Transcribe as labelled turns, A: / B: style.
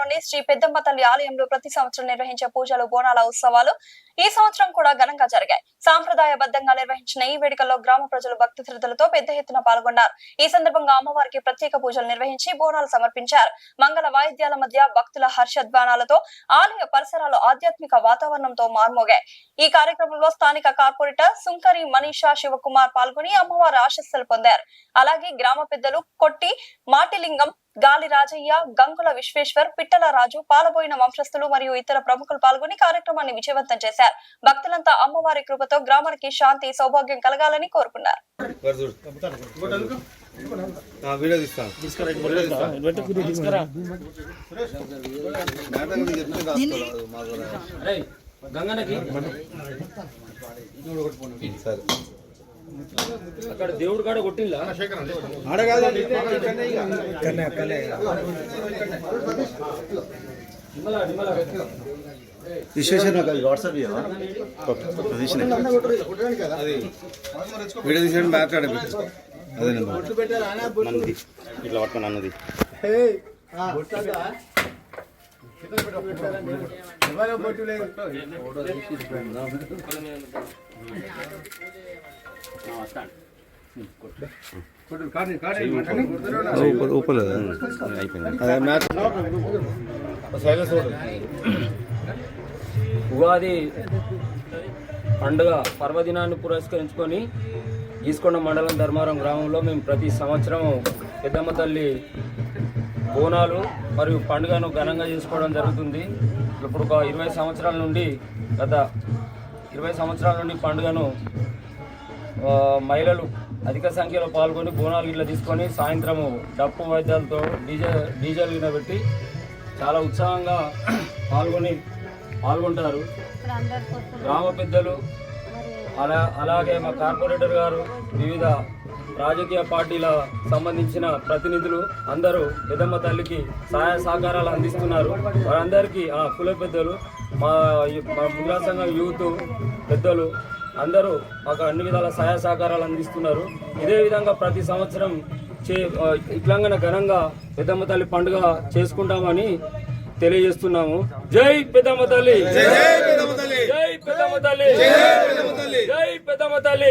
A: పట్టణంలోని శ్రీ పెద్దమ్మ తల్లి ఆలయంలో ప్రతి సంవత్సరం నిర్వహించే పూజలు బోనాల ఉత్సవాలు ఈ సంవత్సరం కూడా ఘనంగా జరిగాయి. సాంప్రదాయబద్ధంగా నిర్వహించిన ఈ వేడుకల్లో గ్రామ ప్రజలు భక్తి శ్రద్ధలతో పెద్ద ఎత్తున పాల్గొన్నారు. ఈ సందర్భంగా అమ్మవారికి ప్రత్యేక పూజలు నిర్వహించి బోనాలు సమర్పించారు. మంగళ వాయిద్యాల మధ్య భక్తుల హర్షధ్వానాలతో ఆలయ పరిసరాలు ఆధ్యాత్మిక వాతావరణంతో మార్మోగాయి. ఈ కార్యక్రమంలో స్థానిక కార్పొరేటర్ సుంకరి మనీషా శివకుమార్ పాల్గొని అమ్మవారి ఆశీస్సులు పొందారు. అలాగే గ్రామ పెద్దలు కొట్టి మాటిలింగం, గాలి రాజయ్య, గంగుల విశ్వేశ్వర్, పిట్టల రాజు, పాలబోయిన వంశస్థులు మరియు ఇతర ప్రముఖులు పాల్గొని కార్యక్రమాన్ని విజయవంతం చేశారు. భక్తులంతా అమ్మవారి కృపతో గ్రామానికి శాంతి సౌభాగ్యం కలగాలని కోరుకున్నారు.
B: అక్కడ దేవుడు కాడ కొట్టిల్లా
C: విశ్వేశ్వర వాట్సాప్ వీడియో తీసి మాట్లాడే అదే ఇట్లా పట్టుకుని అన్నది
B: ఉగాది పండుగ పర్వదినాన్ని పురస్కరించుకొని ఈస్కొండ మండలం ధర్మారం గ్రామంలో మేము ప్రతి సంవత్సరం పెద్దమ్మ తల్లి బోనాలు మరియు పండుగను ఘనంగా చేసుకోవడం జరుగుతుంది. ఇప్పుడు ఒక 20 సంవత్సరాల నుండి గత 20 సంవత్సరాల నుండి పండుగను మహిళలు అధిక సంఖ్యలో పాల్గొని బోనాలు ఇట్లా తీసుకొని సాయంత్రము డప్పు వాయిద్యాలతో డీజేలు గిన పెట్టి చాలా ఉత్సాహంగా పాల్గొంటారు. గ్రామ పెద్దలు అలాగే మా కార్పొరేటర్ గారు, వివిధ రాజకీయ పార్టీల సంబంధించిన ప్రతినిధులు అందరూ పెద్దమ్మ తల్లికి సహాయ సహకారాలు అందిస్తున్నారు. వారందరికీ కుల పెద్దలు, మా మహిళా సంఘం యూత్ పెద్దలు అందరూ మాకు అన్ని విధాల సహాయ సహకారాలు అందిస్తున్నారు. ఇదే విధంగా ప్రతి సంవత్సరం ఇట్లంగా ఘనంగా పెద్దమ్మ తల్లి పండుగ చేసుకుంటామని తెలియజేస్తున్నాము. జై పెద్దమ్మ తల్లి, జై పెద్దమ్మ తల్లి, జై పెద్దమ్మ తల్లి, జై పెద్దమ్మ తల్లి.